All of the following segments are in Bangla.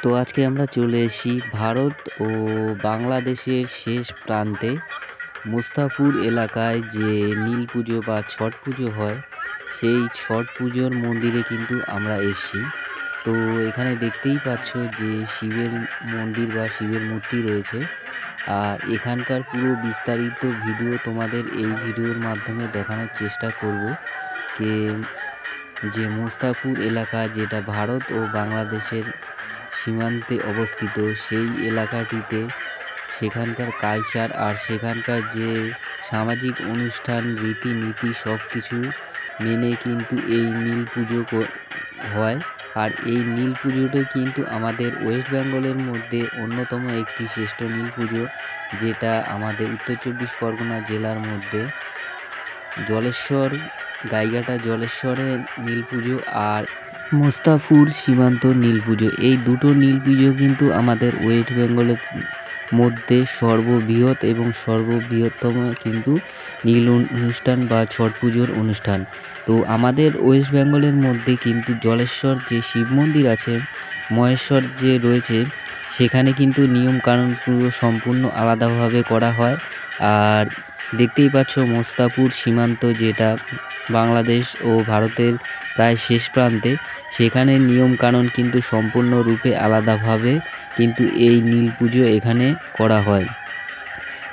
তো আজকে আমরা চলে এসেছি ভারত ও বাংলাদেশের শেষ প্রান্তে মুস্তাফুর এলাকায় যে নীল পুজো বা ছট পুজো হয়, সেই ছট পুজোর মন্দিরে কিন্তু আমরা এসেছি। তো এখানে দেখতেই পাচ্ছ যে শিবের মন্দির বা শিবের মূর্তি রয়েছে। আর এখানকার পুরো বিস্তারিত ভিডিও তোমাদের এই ভিডিওর মাধ্যমে দেখানোর চেষ্টা করব। যে মুস্তাফুর এলাকা, যেটা ভারত ও বাংলাদেশের সীমান্তে অবস্থিত, সেই এলাকাটিতে সেখানকার কালচার আর সেখানকার যে সামাজিক অনুষ্ঠান রীতিনীতি সব কিছু মেনে কিন্তু এই নীল পুজো হয়। আর এই নীল পুজোটা কিন্তু আমাদের ওয়েস্ট বেঙ্গলের মধ্যে অন্যতম একটি শ্রেষ্ঠ নীল পুজো, যেটা আমাদের উত্তর চব্বিশ পরগনা জেলার মধ্যে জলেশ্বর, গাইঘাটা জলেশ্বরের নীল পুজো আর মুস্তাফুর সীমান্ত নীল পুজো, এই দুটো নীল পুজো কিন্তু আমাদের ওয়েস্ট বেঙ্গলের মধ্যে সর্ববৃহৎ এবং সর্ববৃহত্তম কিন্তু নীল অনুষ্ঠান বা ছট পুজোর অনুষ্ঠান। তো আমাদের ওয়েস্ট বেঙ্গলের মধ্যে কিন্তু জলেশ্বর যে শিব মন্দির আছে, মহেশ্বর যে রয়েছে, সেখানে কিন্তু নিয়মকানুন পুরো সম্পূর্ণ আলাদাভাবে করা হয়। আর দেখতেই পাচ্ছ মুস্তাফুর সীমান্ত, যেটা বাংলাদেশ ও ভারতের প্রায় শেষ প্রান্তে, সেখানে নিয়মকানুন কিন্তু সম্পূর্ণরূপে আলাদাভাবে কিন্তু এই নীল পুজো এখানে করা হয়।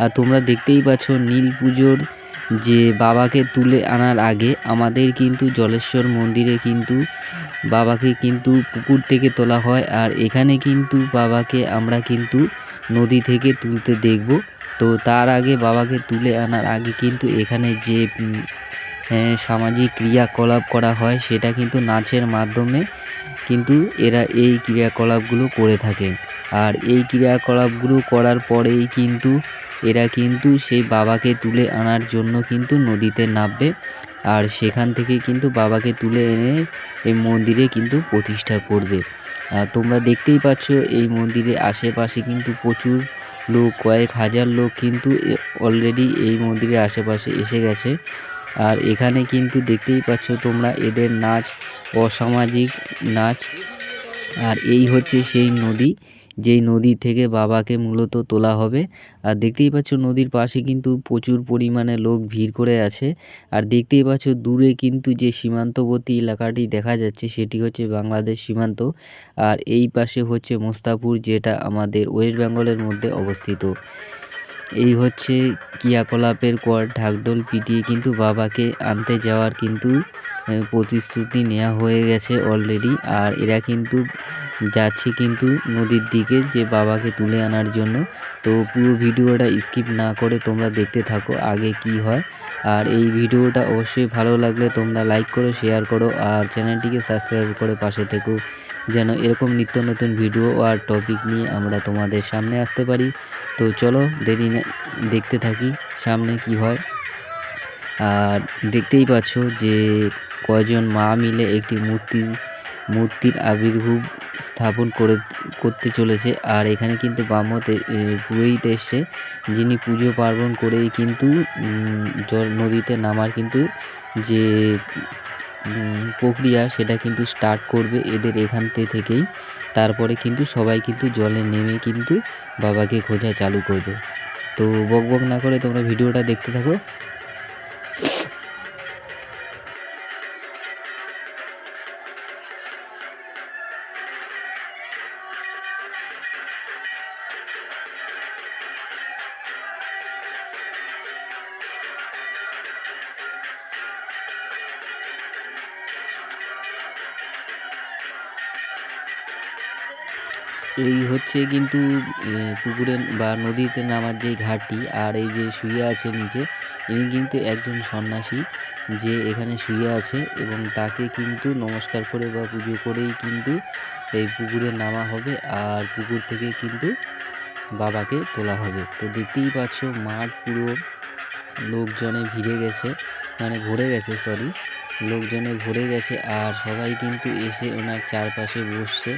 আর তোমরা দেখতেই পাচ্ছ নীল পুজোর যে বাবাকে তুলে আনার আগে আমাদের কিন্তু জলেশ্বর মন্দিরে কিন্তু বাবাকে কিন্তু পুকুর থেকে তোলা হয়। আর এখানে কিন্তু বাবাকে আমরা কিন্তু নদী থেকে তুলতে দেখব। তো তার আগে বাবাকে তুলে আনার আগে কিন্তু এখানে যে সামাজিক ক্রিয়াকলাপ করা হয়, সেটা কিন্তু নাচের মাধ্যমে কিন্তু এরা এই ক্রিয়াকলাপগুলো করে থাকে। আর এই ক্রিয়াকলাপগুলো করার পরেই কিন্তু এরা কিন্তু সেই বাবাকে তুলে আনার জন্য কিন্তু নদীতে নামবে। আর সেখান থেকে কিন্তু বাবাকে তুলে এনে এই মন্দিরে কিন্তু প্রতিষ্ঠা করবে। তোমরা দেখতেই পাচ্ছ এই মন্দিরের আশেপাশে কিন্তু প্রচুর লোক, কয়েক হাজার লোক কিন্তু অলরেডি এই মন্দিরের আশেপাশে এসে গেছে। আর এখানে কিন্তু দেখতেই পাচ্ছ তোমরা এদের নাচ, অসামাজিক নাচ। আর এই হচ্ছে সেই নদী, যেই নদী থেকে বাবাকে মূলত তোলা হবে। আর দেখতেই পাচ্ছ নদীর পাশে কিন্তু প্রচুর পরিমাণে লোক ভিড় করে আছে। আর দেখতেই পাচ্ছ দূরে কিন্তু যে সীমান্তবর্তী এলাকাটি দেখা যাচ্ছে, সেটি হচ্ছে বাংলাদেশ সীমান্ত। আর এই পাশে হচ্ছে মুস্তাফুর, যেটা আমাদের ওয়েস্ট বেঙ্গলের মধ্যে অবস্থিত। এই হচ্ছে ক্রিয়াকলাপের পর ঢাকঢোল পিটিয়ে কিন্তু বাবাকে আনতে যাওয়ার কিন্তু প্রতিশ্রুতি নেওয়া হয়ে গেছে অলরেডি। আর এরা কিন্তু যাচ্ছে কিন্তু নদীর দিকে যে বাবাকে তুলে আনার জন্য। তো পুরো ভিডিওটা স্কিপ না করে তোমরা দেখতে থাকো আগে কি হয়। আর এই ভিডিওটা অবশ্যই ভালো লাগলে তোমরা লাইক করো, শেয়ার করো, আর চ্যানেলটিকে সাবস্ক্রাইব করে পাশে থেকো, যেন এরকম নিত্য নতুন ভিডিও আর টপিক নিয়ে আমরা তোমাদের সামনে আসতে পারি। তো চলো দেরি না, দেখতে থাকি সামনে কি হয়। আর দেখতেই পাচ্ছ যে কয়জন মা মিলে একটি মূর্তির আবির্ভাব স্থাপন করতে চলেছে। আর এখানে কিন্তু পুরোহিত এসছে, যিনি পুজো পার্বণ করেই কিন্তু নদীতে নামার কিন্তু যে প্রক্রিয়া, সেটা কিন্তু স্টার্ট করবে এদের এখান থেকেই। তারপরে কিন্তু সবাই কিন্তু জলে নেমে কিন্তু বাবাকে খোঁজা চালু করবে। তো বক না করে তোমরা ভিডিওটা দেখতে থাকো। এই হচ্ছে কিন্তু পুকুরে বা নদীতে নামার যে ঘাটটি। আর এই যে শুয়ে আছে নিচে, ইনি কিন্তু একজন সন্ন্যাসী, যে এখানে শুয়ে আছে, এবং তাকে কিন্তু নমস্কার করে বা পুজো করেই কিন্তু এই পুকুরে নামা হবে। আর পুকুর থেকে কিন্তু বাবাকে তোলা হবে। তো দেখতেই পাচ্ছ মাঠ পুরো লোকজনে ভরে গেছে, লোকজনে ভরে গেছে। আর সবাই কিন্তু এসে ওনার চারপাশে বসছে।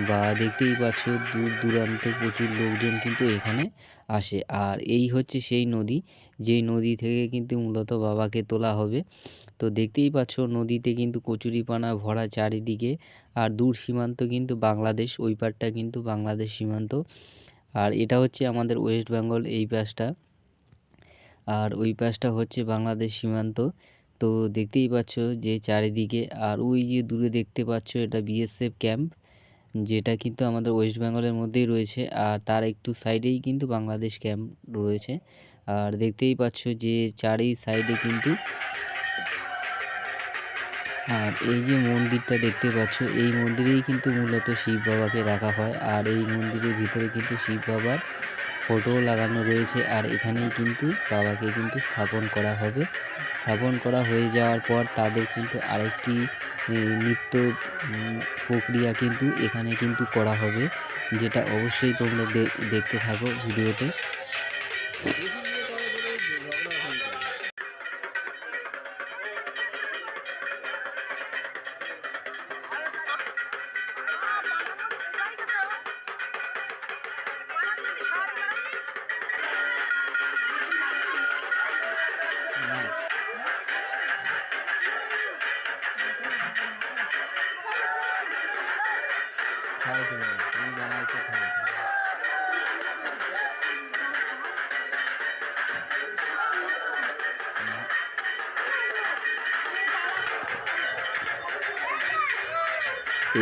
বা দেখতেই পাচ্ছ দূর দূরান্ত প্রচুর লোকজন কিন্তু এখানে আসে। আর এই হচ্ছে সেই নদী, যেই নদী থেকে কিন্তু মূলত বাবাকে তোলা হবে। তো দেখতেই পাচ্ছ নদীতে কিন্তু কচুরিপানা ভরা চারিদিকে। আর দূর সীমান্ত কিন্তু বাংলাদেশ, ওই পারটা কিন্তু বাংলাদেশ সীমান্ত। আর এটা হচ্ছে আমাদের ওয়েস্ট বেঙ্গল এই পাশটা, আর ওই পাশটা হচ্ছে বাংলাদেশ সীমান্ত। তো দেখতেই পাচ্ছ যে চারিদিকে, আর ওই যে দূরে দেখতে পাচ্ছ এটা বিএসএফ ক্যাম্প, যেটা কিন্তু আমাদের ওয়েস্ট বেঙ্গলের মধ্যেই রয়েছে। আর তার একটু সাইডেই কিন্তু বাংলাদেশ ক্যাম্প রয়েছে। আর দেখতেই পাচ্ছ যে চারি সাইডে কিন্তু, আর এই যে মন্দিরটা দেখতে পাচ্ছ এই মন্দিরেই কিন্তু মূলত শিব বাবাকে রাখা হয়। আর এই মন্দিরের ভিতরে কিন্তু শিব বাবার ফটো লাগানো রয়েছে। আর এখানেই কিন্তু বাবাকে কিন্তু স্থাপন করা হবে। স্থাপন করা হয়ে যাওয়ার পর তাদের কিন্তু আরেকটি নৃত্য প্রক্রিয়া কিন্তু এখানে কিন্তু করা হবে, যেটা অবশ্যই তোমরা দেখতে থাকো ভিডিওতে।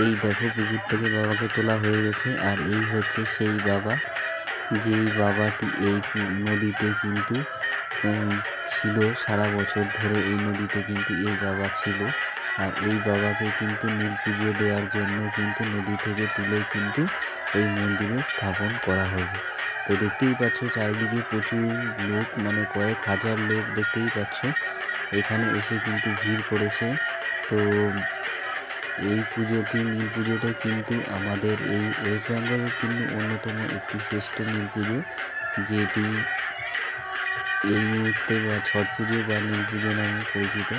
এই দেখো পুকুর থেকে বাবাকে তোলা হয়ে গেছে। আর এই হচ্ছে সেই বাবা, যেই বাবাটি এই নদীতে কিন্তু ছিল সারা বছর ধরে। এই নদীতে কিন্তু এই বাবা ছিল। আর এই বাবাকে কিন্তু নীল পুজো দেওয়ার জন্য কিন্তু নদী থেকে তুলে কিন্তু ওই মন্দিরে স্থাপন করা হবে। তো দেখতেই পাচ্ছ চারিদিকে প্রচুর লোক, মানে কয়েক হাজার লোক দেখতেই পাচ্ছ এখানে এসে কিন্তু ভিড় করেছে। তো এই পুজোটি, নীল পুজোটা কিন্তু আমাদের এই ওয়েস্ট বেঙ্গলের কিন্তু অন্যতম একটি শ্রেষ্ঠ নীল পুজো, যেটি এই মুহূর্তে বা ছট পুজো বা নীল পুজো নামে পরিচিত।